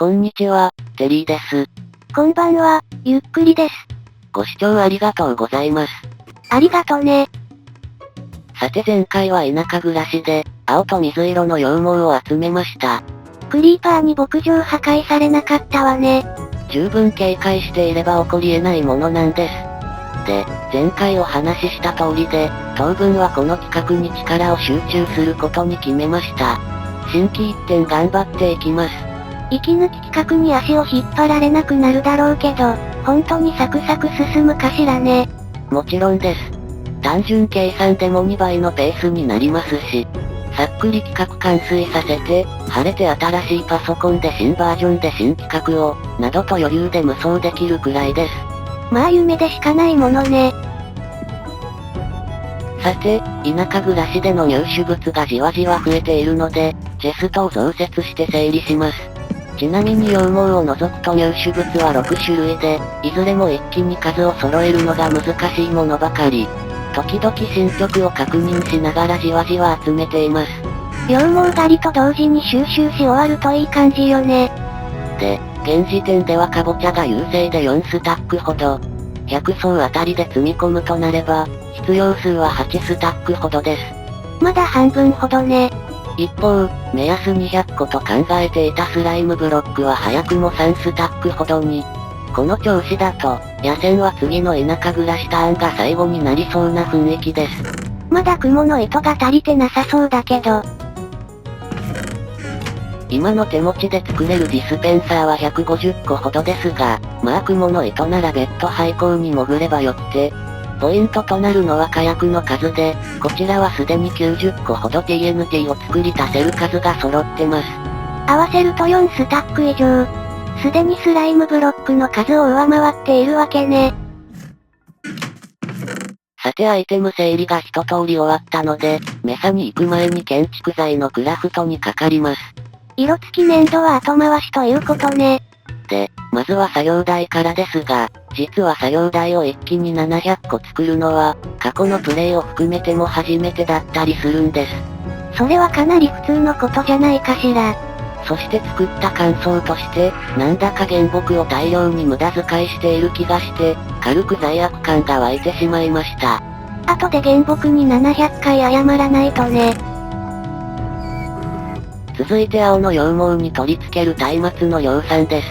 こんにちは、テリーです。こんばんは、ゆっくりです。ご視聴ありがとうございます。ありがとね。さて前回は田舎暮らしで、青と水色の羊毛を集めました。クリーパーに牧場破壊されなかったわね。十分警戒していれば起こり得ないものなんです。で、前回お話しした通りで、当分はこの企画に力を集中することに決めました。心機一転頑張っていきます。息抜き企画に足を引っ張られなくなるだろうけど、本当にサクサク進むかしらね。もちろんです。単純計算でも2倍のペースになりますし、さっくり企画完遂させて、晴れて新しいパソコンで新バージョンで新企画を、などと余裕で無双できるくらいです。まあ夢でしかないものね。さて、田舎暮らしでの入手物がじわじわ増えているので、チェストを増設して整理します。ちなみに羊毛を除くと入手物は6種類で、いずれも一気に数を揃えるのが難しいものばかり。時々進捗を確認しながらじわじわ集めています。羊毛狩りと同時に収集し終わるといい感じよね。で、現時点ではカボチャが優勢で4スタックほど。100層あたりで積み込むとなれば、必要数は8スタックほどです。まだ半分ほどね。一方、目安200個と考えていたスライムブロックは早くも3スタックほどに。この調子だと、野戦は次の田舎暮らしターンが最後になりそうな雰囲気です。まだ雲の糸が足りてなさそうだけど。今の手持ちで作れるディスペンサーは150個ほどですが、まあ雲の糸なら別途廃校に潜ればよくて、ポイントとなるのは火薬の数で、こちらはすでに90個ほど TNT を作り出せる数が揃ってます。合わせると4スタック以上。すでにスライムブロックの数を上回っているわけね。さてアイテム整理が一通り終わったので、メサに行く前に建築材のクラフトにかかります。色付き粘土は後回しということね。で、まずは作業台からですが、実は作業台を一気に700個作るのは、過去のプレイを含めても初めてだったりするんです。それはかなり普通のことじゃないかしら。そして作った感想として、なんだか原木を大量に無駄遣いしている気がして、軽く罪悪感が湧いてしまいました。後で原木に700回謝らないとね。続いて青の羊毛に取り付ける松明の量産です。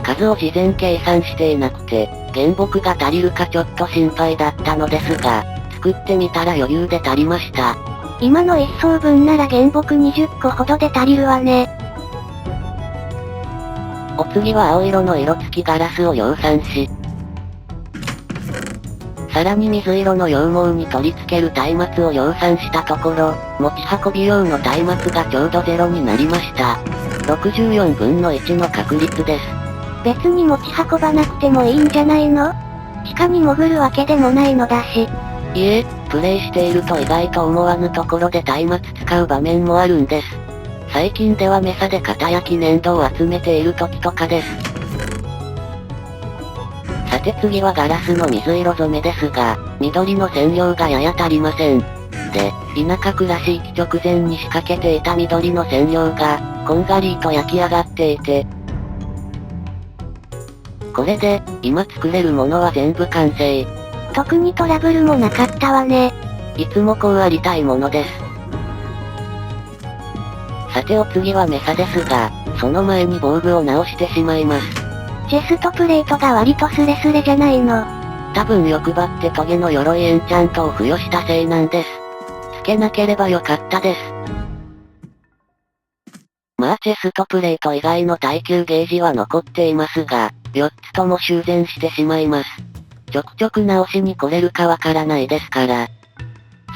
数を事前計算していなくて、原木が足りるかちょっと心配だったのですが、作ってみたら余裕で足りました。今の1層分なら原木20個ほどで足りるわね。お次は青色の色付きガラスを量産し、さらに水色の羊毛に取り付ける松明を量産したところ、持ち運び用の松明がちょうどゼロになりました。64分の1の確率です。別に持ち運ばなくてもいいんじゃないの？地下に潜るわけでもないのだし。いえ、プレイしていると意外と思わぬところで松明使う場面もあるんです。最近ではメサで型焼き粘土を集めている時とかです。さて次はガラスの水色染めですが、緑の染料がやや足りません。で、田舎暮らし行き直前に仕掛けていた緑の染料が、こんがりと焼き上がっていて、これで、今作れるものは全部完成。特にトラブルもなかったわね。いつもこうありたいものです。さてお次はメサですが、その前に防具を直してしまいます。チェストプレートが割とスレスレじゃないの。多分欲張ってトゲの鎧エンチャントを付与したせいなんです。つけなければよかったです。まあチェストプレート以外の耐久ゲージは残っていますが、4つとも修繕してしまいます。ちょくちょく直しに来れるかわからないですから。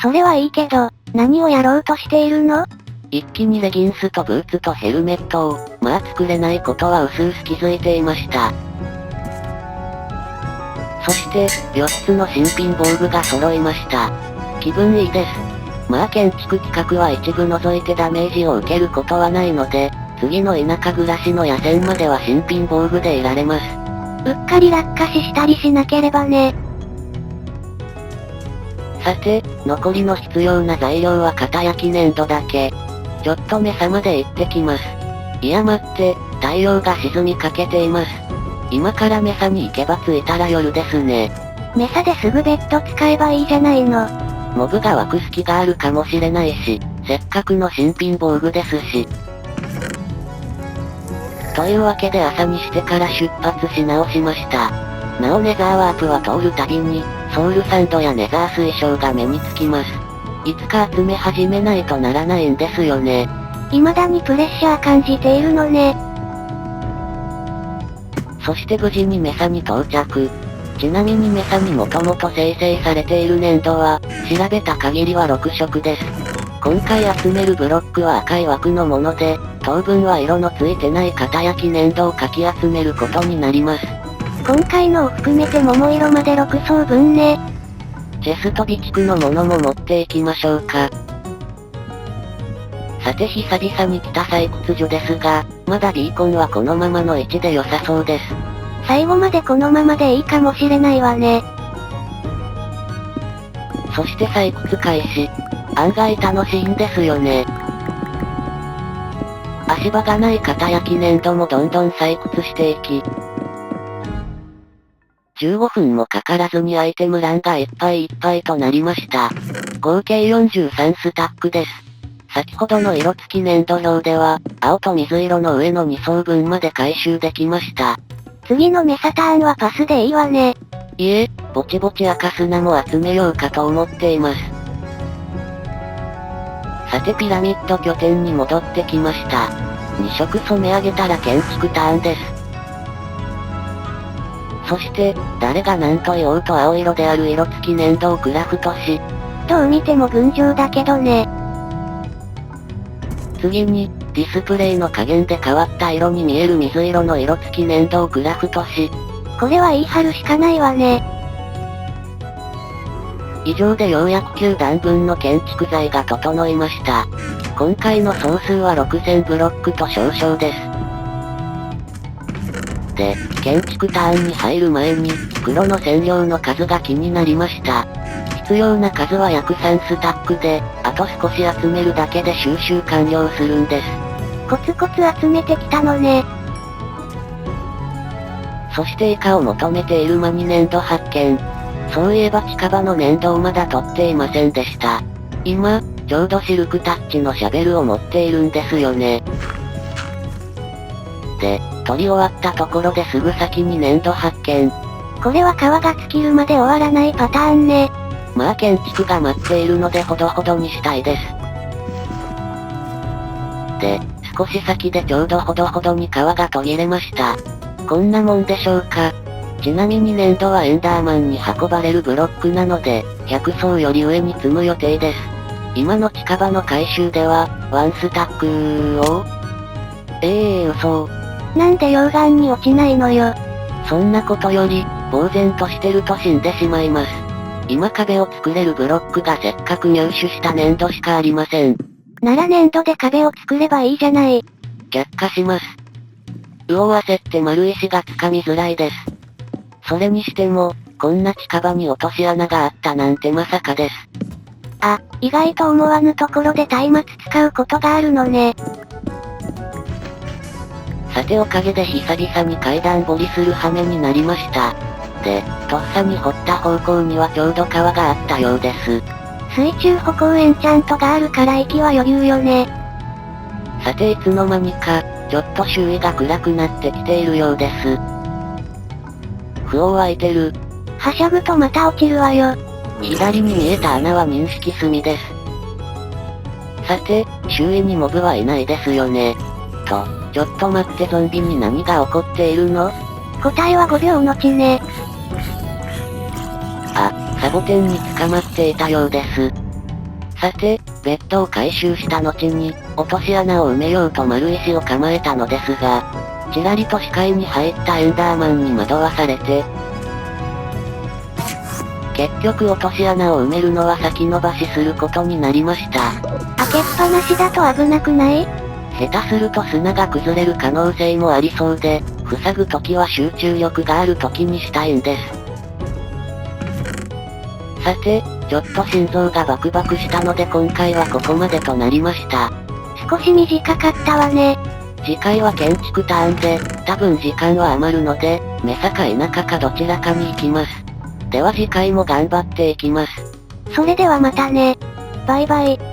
それはいいけど、何をやろうとしているの？一気にレギンスとブーツとヘルメットを、まあ作れないことは薄々気づいていました。そして、4つの新品防具が揃いました。気分いいです。まあ建築企画は一部除いてダメージを受けることはないので、次の田舎暮らしの野戦までは新品防具でいられます。うっかり落下死したりしなければね。さて、残りの必要な材料は型焼き粘土だけ。ちょっとメサまで行ってきます。いや待って、太陽が沈みかけています。今からメサに行けば着いたら夜ですね。メサですぐベッド使えばいいじゃないの。モブが湧く隙があるかもしれないし、せっかくの新品防具ですし。というわけで朝にしてから出発し直しました。なおネザーワープは通るたびに、ソウルサンドやネザー水晶が目につきます。いつか集め始めないとならないんですよね。未だにプレッシャー感じているのね。そして無事にメサに到着。ちなみにメサにもともと生成されている粘土は、調べた限りは6色です。今回集めるブロックは赤い枠のもので、当分は色のついてない型焼き粘土をかき集めることになります。今回のを含めて桃色まで6層分ね。チェスト備蓄のものも持っていきましょうか。さて久々に来た採掘所ですが、まだビーコンはこのままの位置で良さそうです。最後までこのままでいいかもしれないわね。そして採掘開始。案外楽しいんですよね。足場がない型焼き粘土もどんどん採掘していき、15分もかからずにアイテム欄がいっぱいいっぱいとなりました。合計43スタックです。先ほどの色付き粘土表では、青と水色の上の2層分まで回収できました。次のメサターンはパスでいいわね。いえ、ぼちぼち赤砂も集めようかと思っています。さてピラミッド拠点に戻ってきました。2色染め上げたら建築ターンです。そして、誰が何と言おうと青色である色付き粘土をクラフトし、どう見ても群青だけどね。次に、ディスプレイの加減で変わった色に見える水色の色付き粘土をクラフトし、これは言い張るしかないわね。以上でようやく9段分の建築材が整いました。今回の総数は6000ブロックと少々です。で、建築ターンに入る前に、黒の染料の数が気になりました。必要な数は約3スタックで、あと少し集めるだけで収集完了するんです。コツコツ集めてきたのね。そして以下を求めている間に粘土発見。そういえば近場の粘土をまだ取っていませんでした。今、ちょうどシルクタッチのシャベルを持っているんですよね。で、取り終わったところですぐ先に粘土発見。これは皮が尽きるまで終わらないパターンね。まあ建築が待っているのでほどほどにしたいです。で、少し先でちょうどほどほどに皮が途切れました。こんなもんでしょうか。ちなみに粘土はエンダーマンに運ばれるブロックなので、100層より上に積む予定です。今の近場の回収では、1スタックを嘘。なんで溶岩に落ちないのよ。そんなことより、呆然としてると死んでしまいます。今壁を作れるブロックがせっかく入手した粘土しかありません。なら粘土で壁を作ればいいじゃない。却下します。焦って丸石がつかみづらいです。それにしても、こんな近場に落とし穴があったなんてまさかです。あ、意外と思わぬところで松明使うことがあるのね。さておかげで久々に階段掘りする羽目になりました。で、とっさに掘った方向にはちょうど川があったようです。水中歩行エンチャントがあるから息は余裕よね。さていつの間にか、ちょっと周囲が暗くなってきているようです。不法開いてる。はしゃぐとまた落ちるわよ。左に見えた穴は認識済みです。さて、周囲にモブはいないですよね。と、ちょっと待ってゾンビに何が起こっているの？答えは5秒の地ね。あ、サボテンに捕まっていたようです。さて、ベッドを回収した後に、落とし穴を埋めようと丸石を構えたのですが、ちらりと視界に入ったエンダーマンに惑わされて、結局落とし穴を埋めるのは先延ばしすることになりました。開けっぱなしだと危なくない？下手すると砂が崩れる可能性もありそうで、塞ぐときは集中力があるときにしたいんです。さて、ちょっと心臓がバクバクしたので今回はここまでとなりました。少し短かったわね。次回は建築ターンで、多分時間は余るので、メサか田舎かどちらかに行きます。では次回も頑張っていきます。それではまたね。バイバイ。